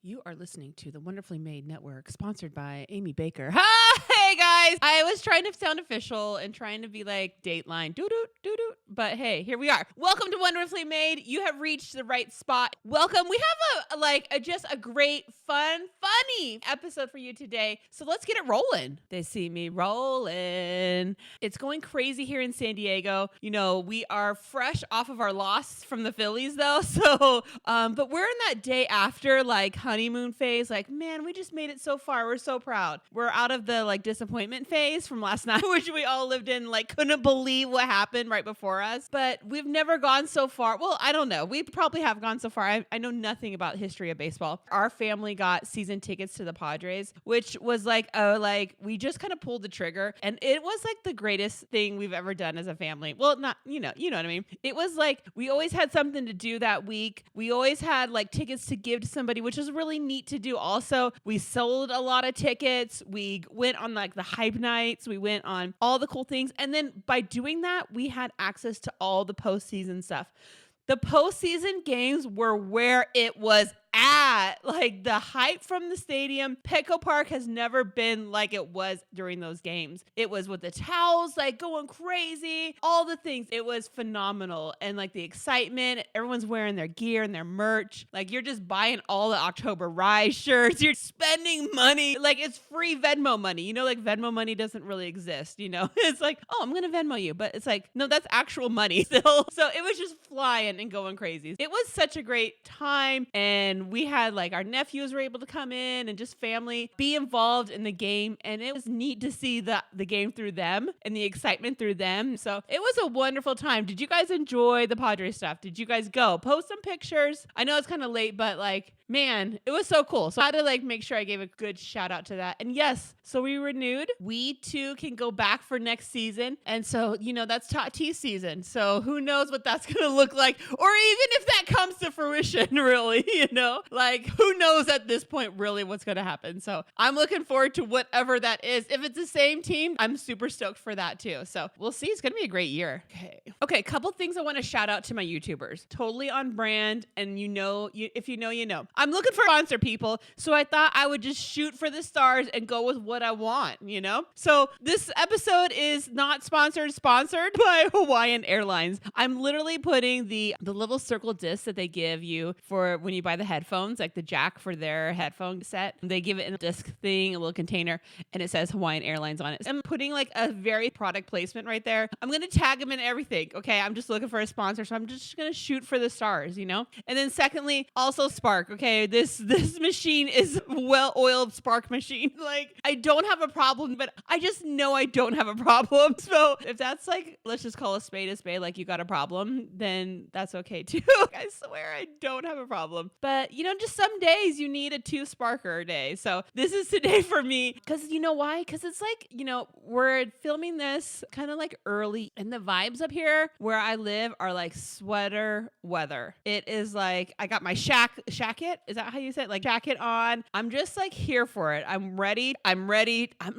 You are listening to the Wonderfully Made Network, sponsored by Amy Baker. Hey guys! I was trying to sound official and trying to be like Dateline, doo-doo, but hey, here we are. Welcome to Wonderfully Made. You have reached the right spot. Welcome. We have just a great, funny episode for you today. So let's get it rolling. They see me rolling. It's going crazy here in San Diego. You know, we are fresh off of our loss from the Phillies though. So, but we're in that day after like honeymoon phase. Like, man, we just made it so far. We're so proud. We're out of the like disappointment phase from last night, which we all lived in, like couldn't believe what happened right before us. But we've never gone so far. Well, I don't know. We probably have gone so far. I know nothing about history of baseball. Our family got season tickets to the Padres, which was we just kind of pulled the trigger, and it was like the greatest thing we've ever done as a family. Well, not, you know what I mean? It was like, we always had something to do that week. We always had like tickets to give to somebody, which was really neat to do. Also, we sold a lot of tickets. We went on like the hype nights. We went on all the cool things. And then by doing that, we had access to all the postseason stuff. The postseason games were where it was at. Like the hype from the stadium, Petco Park has never been like it was during those games. It was with the towels like going crazy, all the things. It was phenomenal. And like the excitement, everyone's wearing their gear and their merch. Like you're just buying all the October Rise shirts. You're spending money. Like it's free Venmo money. You know, like Venmo money doesn't really exist, you know? It's like, oh, I'm going to Venmo you. But it's like, no, that's actual money still. So it was just flying and going crazy. It was such a great time. And we had like our nephews were able to come in and just family be involved in the game. And it was neat to see the game through them and the excitement through them. So it was a wonderful time. Did you guys enjoy the Padres stuff? Did you guys go? Post some pictures. I know it's kind of late, but like, man, it was so cool. So I had to like make sure I gave a good shout out to that. And yes, so we renewed. We too can go back for next season. And so, you know, that's Tatis season. So who knows what that's going to look like, or even if that comes to fruition, really, you know, like who knows at this point really what's going to happen. So I'm looking forward to whatever that is. If it's the same team, I'm super stoked for that too. So we'll see. It's going to be a great year. Okay. A couple things I want to shout out to my YouTubers. Totally on brand. And if you know, you know. I'm looking for sponsor people. So I thought I would just shoot for the stars and go with what I want, you know? So this episode is not sponsored by Hawaiian Airlines. I'm literally putting the little circle disc that they give you for when you buy the headphones, like the jack for their headphone set. They give it in a disc thing, a little container, and it says Hawaiian Airlines on it. I'm putting like a very product placement right there. I'm going to tag them in everything. Okay. I'm just looking for a sponsor. So I'm just going to shoot for the stars, you know? And then secondly, also Spark. Okay. This machine is well-oiled Spark machine. Like I don't have a problem, but I just know I don't have a problem. So if that's like, let's just call a spade, like you got a problem, then that's okay too. I swear I don't have a problem. But you know, just some days you need a 2 Sparker day. So this is today for me. Cause you know why? Cause it's like, you know, we're filming this kind of like early, and the vibes up here where I live are like sweater weather. It is like, I got my shacket. Is that how you say it? Like jacket on. I'm just like here for it. I'm ready. I'm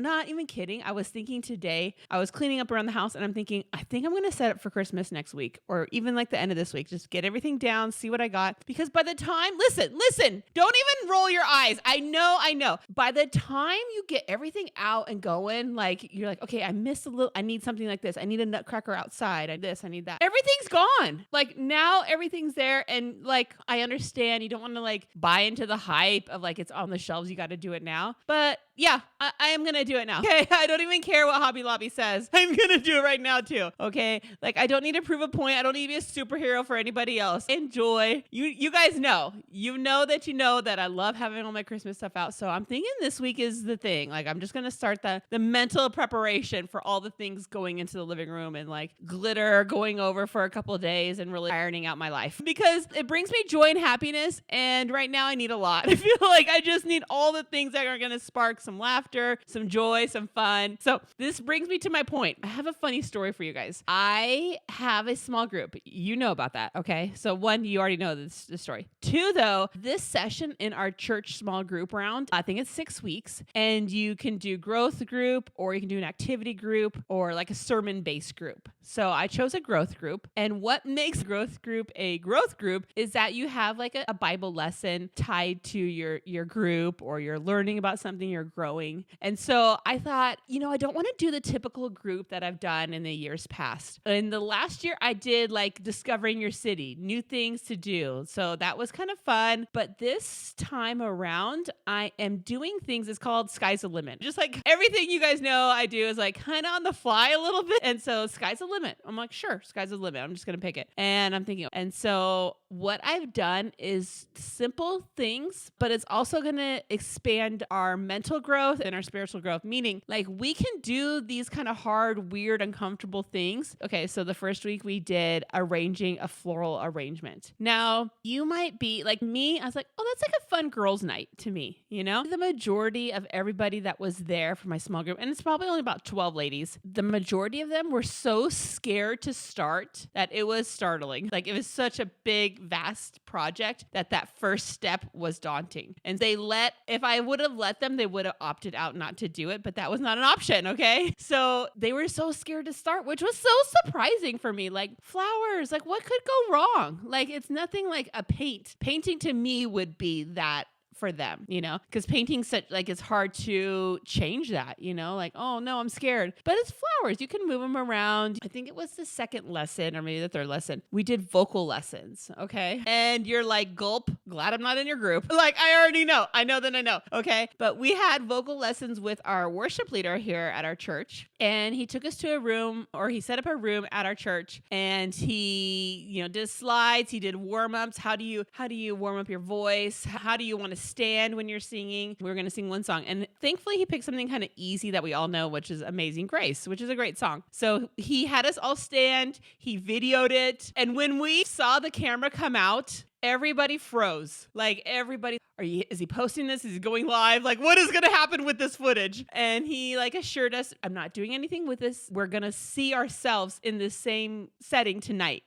not even kidding. I was thinking today, I was cleaning up around the house and I'm thinking, I think I'm going to set up for Christmas next week, or even like the end of this week. Just get everything down, see what I got. Because by the time, listen, don't even roll your eyes. I know. By the time you get everything out and going, like you're like, okay, I missed a little, I need something like this. I need a nutcracker outside. I need that. Everything's gone. Like now everything's there. And like, I understand you don't want to like buy into the hype of like, it's on the shelves. You got to do it now. But yeah, I am going to do it now. Okay. I don't even care what Hobby Lobby says. I'm going to do it right now too. Okay. Like I don't need to prove a point. I don't need to be a superhero for anybody else. Enjoy. You guys know that I love having all my Christmas stuff out. So I'm thinking this week is the thing. Like I'm just going to start the mental preparation for all the things going into the living room and like glitter going over for a couple of days and really ironing out my life, because it brings me joy and happiness. And right now I need a lot. I feel like I just need all the things that are going to spark some laughter, some joy, some fun. So this brings me to my point. I have a funny story for you guys. I have a small group. You know about that, okay? So one, you already know this story. Two, though, this session in our church small group round, I think it's 6 weeks, and you can do growth group, or you can do an activity group, or like a sermon-based group. So I chose a growth group, and what makes growth group a growth group is that you have like a Bible lesson tied to your group, or you're learning about something, you're growing. And so I thought, I don't want to do the typical group that I've done in the years past. In the last year, I did like discovering your city, new things to do. So that was kind of fun. But this time around, I am doing things, it's called Sky's the Limit. Just like everything you guys know I do is like kind of on the fly a little bit. And so Sky's the Limit. I'm like, sure, Sky's the limit. I'm just going to pick it. And I'm thinking, and so what I've done is simple things, but it's also going to expand our mental growth and our spiritual growth, meaning like we can do these kind of hard, weird, uncomfortable things. Okay, so the first week we did arranging a floral arrangement. Now, you might be like me. I was like, oh, that's like a fun girls' night to me, The majority of everybody that was there for my small group, and it's probably only about 12 ladies, the majority of them were so scared to start that it was startling. Like it was such a big, vast project that first step was daunting. And if I would have let them, they would have opted out not to do it, but that was not an option. Okay. So they were so scared to start, which was so surprising for me. Like flowers, like what could go wrong? Like it's nothing like a painting to me would be that for them, because painting it's hard to change that, like, oh no, I'm scared, but it's flowers. You can move them around. I think it was the second lesson or maybe the third lesson. We did vocal lessons. Okay. And you're like, gulp, glad I'm not in your group. Like, I already know. I know. Okay. But we had vocal lessons with our worship leader here at our church. And he took us to a room, or he set up a room at our church, and he, did slides. He did warm-ups. How do you warm up your voice? How do you want to stand when you're singing? We were going to sing one song, and thankfully he picked something kind of easy that we all know, which is Amazing Grace, which is a great song. So he had us all stand, he videoed it, and when we saw the camera come out, everybody froze. Like everybody, is he posting this? Is he going live? Like what is going to happen with this footage? And he assured us, I'm not doing anything with this. We're going to see ourselves in the same setting tonight,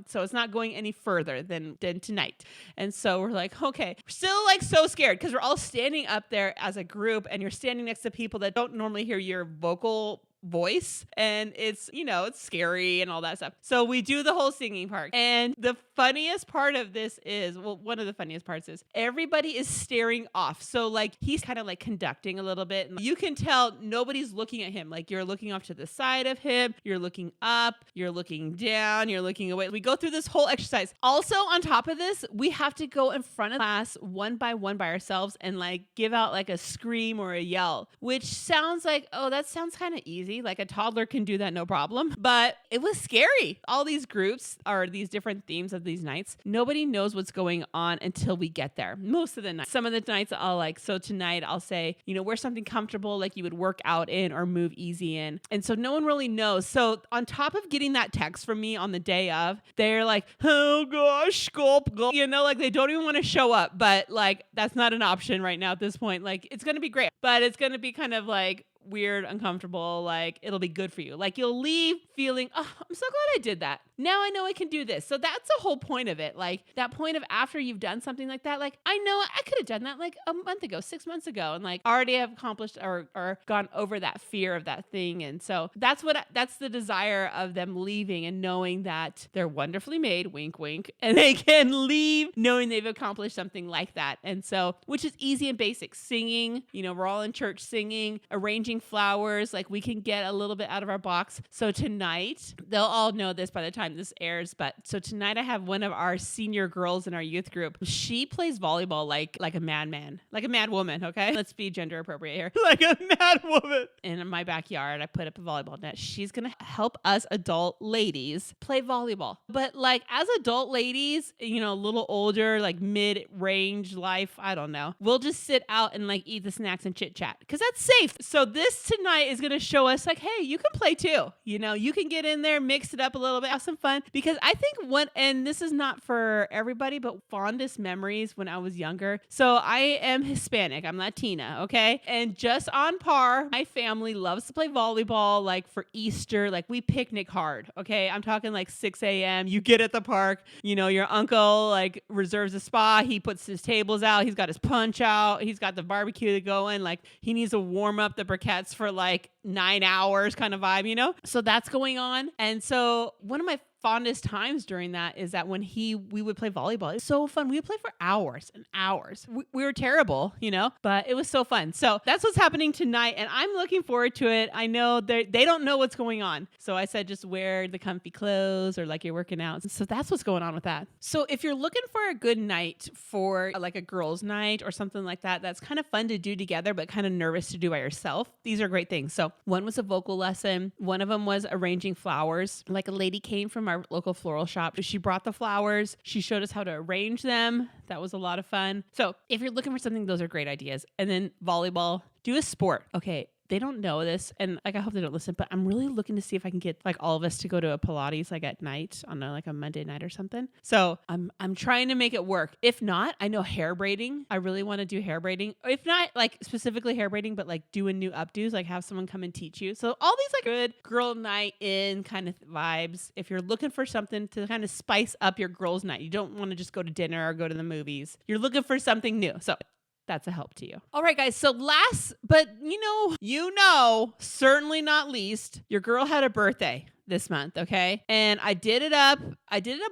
So it's not going any further than tonight. And so we're like, okay, we're still so scared because we're all standing up there as a group, and you're standing next to people that don't normally hear your vocal voice, and it's it's scary and all that stuff. So we do the whole singing part, and the funniest part of this is, one of the funniest parts is everybody is staring off. So he's kind of conducting a little bit, and you can tell nobody's looking at him. Like you're looking off to the side of him, you're looking up, you're looking down, you're looking away. We go through this whole exercise. Also on top of this, we have to go in front of class one by ourselves and give out a scream or a yell, which sounds like, oh, that sounds kind of easy. Like a toddler can do that, no problem. But it was scary. All these groups are these different themes of these nights. Nobody knows what's going on until we get there. Most of the nights. Some of the nights so tonight I'll say, wear something comfortable like you would work out in or move easy in. And so no one really knows. So on top of getting that text from me on the day of, they're like, oh gosh, gulp. They don't even want to show up. But that's not an option right now at this point. It's going to be great, but it's going to be kind of weird, uncomfortable, it'll be good for you. You'll leave feeling, oh, I'm so glad I did that. Now I know I can do this. So that's the whole point of it. That point of after you've done something like that, I know I could have done that a month ago, 6 months ago, and already have accomplished or gone over that fear of that thing. And so that's the desire of them leaving and knowing that they're wonderfully made, wink, wink, and they can leave knowing they've accomplished something like that. And so, which is easy and basic. Singing, we're all in church singing, arranging flowers, we can get a little bit out of our box. So tonight, they'll all know this by the time this airs, but so tonight I have one of our senior girls in our youth group. She plays volleyball like a madman, like a mad woman, okay? Let's be gender appropriate here. Like a mad woman. And in my backyard, I put up a volleyball net. She's gonna help us adult ladies play volleyball. But as adult ladies, a little older, mid-range life, I don't know, we'll just sit out and eat the snacks and chit chat because that's safe. So this this tonight is going to show us like, hey, you can play too. You can get in there, mix it up a little bit, have some fun. Because I think and this is not for everybody, but fondest memories when I was younger. So I am Hispanic. I'm Latina. Okay. And just on par, my family loves to play volleyball, like for Easter, like we picnic hard. Okay. I'm talking like 6 a.m. You get at the park, your uncle like reserves a spot. He puts his tables out. He's got his punch out. He's got the barbecue going. Like he needs to warm up the briquettes for like 9 hours kind of vibe, So that's going on. And so one of my fondest times during that is that when we would play volleyball. It's so fun. We would play for hours and hours. We were terrible, but it was so fun. So that's what's happening tonight. And I'm looking forward to it. I know they don't know what's going on. So I said, just wear the comfy clothes or like you're working out. So that's what's going on with that. So if you're looking for a good night for like a girls' night or something like that, that's kind of fun to do together, but kind of nervous to do by yourself. These are great things. So one was a vocal lesson. One of them was arranging flowers. Like a lady came from our local floral shop. She brought the flowers. She showed us how to arrange them. That was a lot of fun. So if you're looking for something, those are great ideas. And then volleyball, do a sport. Okay. They don't know this, and like I hope they don't listen, but I'm really looking to see if I can get like all of us to go to a Pilates like at night on a Monday night or something. So I'm trying to make it work. If not, I know hair braiding. I really want to do hair braiding. If not like specifically hair braiding, but like doing new updos, like have someone come and teach you. So all these like good girl night in kind of vibes. If you're looking for something to kind of spice up your girls' night, you don't want to just go to dinner or go to the movies. You're looking for something new. So that's a help to you. All right, guys. So last, but certainly not least, your girl had a birthday this month. Okay. And I did it up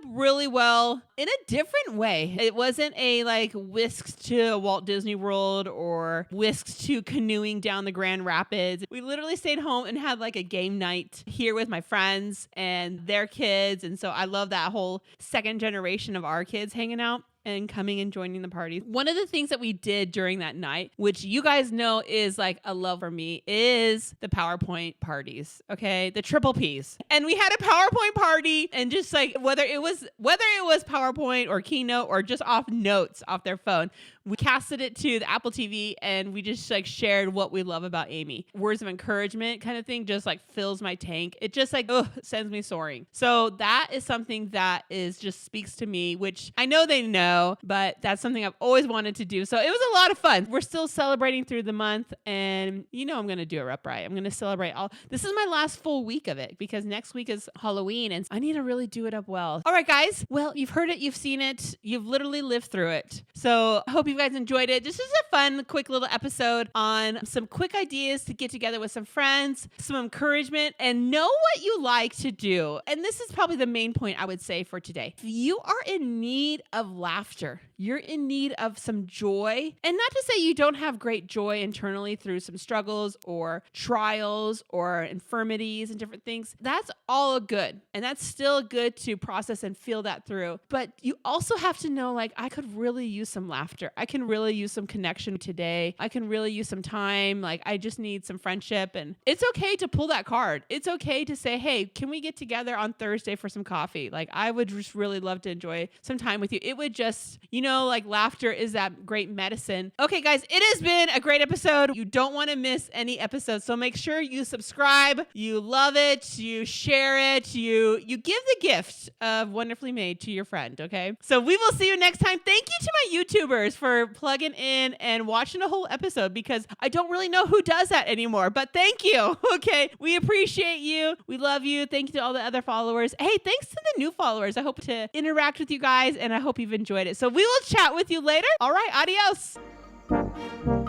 really well in a different way. It wasn't a like whisked to Walt Disney World or whisked to canoeing down the Grand Rapids. We literally stayed home and had like a game night here with my friends and their kids. And so I love that whole second generation of our kids hanging out and coming and joining the party. One of the things that we did during that night, which you guys know is like a love for me, is the PowerPoint parties. Okay. The triple Ps. And we had a PowerPoint party, and just like whether it was PowerPoint or Keynote or just off notes off their phone, we casted it to the Apple TV and we just like shared what we love about Amy. Words of encouragement kind of thing just like fills my tank. It just like sends me soaring. So that is something that just speaks to me, which I know they know, but that's something I've always wanted to do. So it was a lot of fun. We're still celebrating through the month, and I'm going to do it upright. I'm going to celebrate this is my last full week of it because next week is Halloween and I need to really do it up well. All right, guys. Well, you've heard it. You've seen it. You've literally lived through it. So I hope you guys enjoyed it. This is a fun, quick little episode on some quick ideas to get together with some friends, some encouragement, and know what you like to do. And this is probably the main point I would say for today. If you are in need of laughter, you're in need of some joy, and not to say you don't have great joy internally through some struggles or trials or infirmities and different things, that's all good. And that's still good to process and feel that through. But you also have to know, like, I could really use some laughter. I can really use some connection today. I can really use some time. Like, I just need some friendship. And it's okay to pull that card. It's okay to say, hey, can we get together on Thursday for some coffee? Like, I would just really love to enjoy some time with you. It would just, like laughter is that great medicine. Okay, guys, it has been a great episode. You don't want to miss any episodes. So make sure you subscribe, you love it, you share it, you give the gift of Wonderfully Made to your friend. Okay. So we will see you next time. Thank you to my YouTubers for plugging in and watching a whole episode, because I don't really know who does that anymore, but thank you. Okay. We appreciate you. We love you. Thank you to all the other followers. Hey, thanks to the new followers. I hope to interact with you guys and I hope you've enjoyed it. So we will chat with you later. All right. Adios.